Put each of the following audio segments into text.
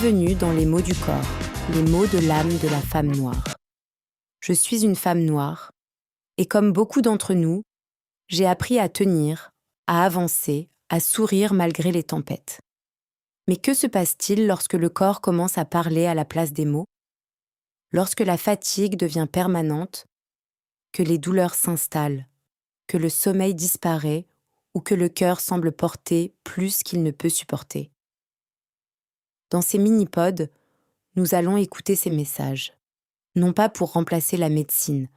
Bienvenue dans les mots du corps, les mots de l'âme de la femme noire. Je suis une femme noire, et comme beaucoup d'entre nous, j'ai appris à tenir, à avancer, à sourire malgré les tempêtes. Mais que se passe-t-il lorsque le corps commence à parler à la place des mots? Lorsque la fatigue devient permanente, que les douleurs s'installent, que le sommeil disparaît ou que le cœur semble porter plus qu'il ne peut supporter. Dans ces mini-pods, nous allons écouter ces messages, non pas pour remplacer la médecine,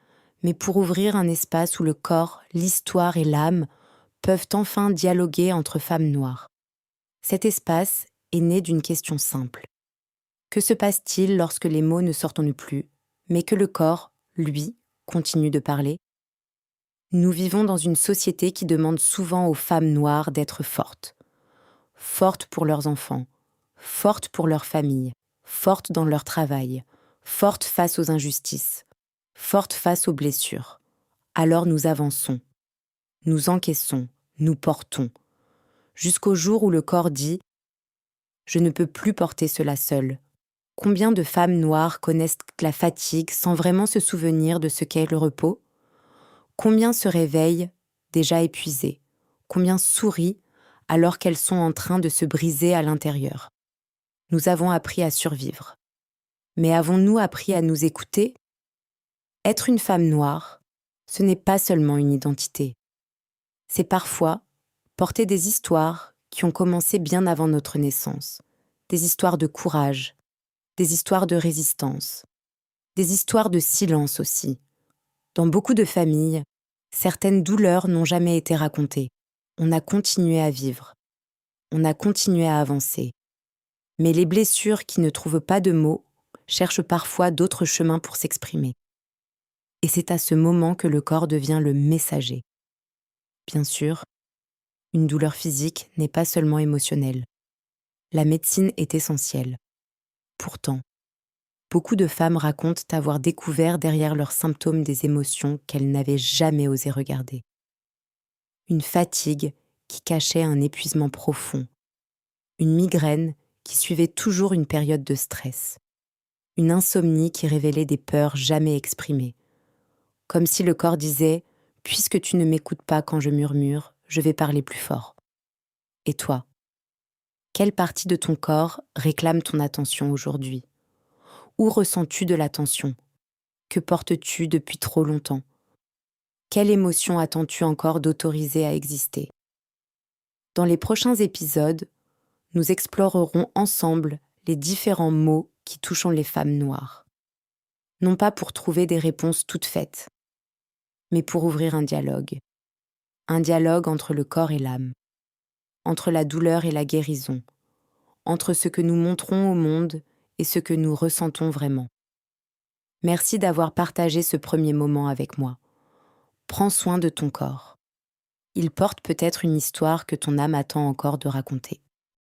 mais pour ouvrir un espace où le corps, l'histoire et l'âme peuvent enfin dialoguer entre femmes noires. Cet espace est né d'une question simple. Que se passe-t-il lorsque les mots ne sortent plus, mais que le corps, lui, continue de parler? Nous vivons dans une société qui demande souvent aux femmes noires d'être fortes. Fortes pour leurs enfants, fortes pour leur famille, fortes dans leur travail, fortes face aux injustices, fortes face aux blessures. Alors nous avançons, nous encaissons, nous portons, jusqu'au jour où le corps dit « Je ne peux plus porter cela seul ». Combien de femmes noires connaissent la fatigue sans vraiment se souvenir de ce qu'est le repos? Combien se réveillent déjà épuisées? Combien sourient alors qu'elles sont en train de se briser à l'intérieur? Nous avons appris à survivre. Mais avons-nous appris à nous écouter? Être une femme noire, ce n'est pas seulement une identité. C'est parfois porter des histoires qui ont commencé bien avant notre naissance, des histoires de courage, des histoires de résistance, des histoires de silence aussi. Dans beaucoup de familles, certaines douleurs n'ont jamais été racontées. On a continué à vivre, on a continué à avancer. Mais les blessures qui ne trouvent pas de mots cherchent parfois d'autres chemins pour s'exprimer. Et c'est à ce moment que le corps devient le messager. Bien sûr, une douleur physique n'est pas seulement émotionnelle. La médecine est essentielle. Pourtant, beaucoup de femmes racontent avoir découvert derrière leurs symptômes des émotions qu'elles n'avaient jamais osé regarder. Une fatigue qui cachait un épuisement profond. Une migraine qui suivait toujours une période de stress. Une insomnie qui révélait des peurs jamais exprimées. Comme si le corps disait « Puisque tu ne m'écoutes pas quand je murmure, je vais parler plus fort. » Et toi? Quelle partie de ton corps réclame ton attention aujourd'hui? Où ressens-tu de l'attention? Que portes-tu depuis trop longtemps? Quelle émotion attends-tu encore d'autoriser à exister? Dans les prochains épisodes, nous explorerons ensemble les différents mots qui touchent les femmes noires. Non pas pour trouver des réponses toutes faites, mais pour ouvrir un dialogue. Un dialogue entre le corps et l'âme, entre la douleur et la guérison, entre ce que nous montrons au monde et ce que nous ressentons vraiment. Merci d'avoir partagé ce premier moment avec moi. Prends soin de ton corps. Il porte peut-être une histoire que ton âme attend encore de raconter.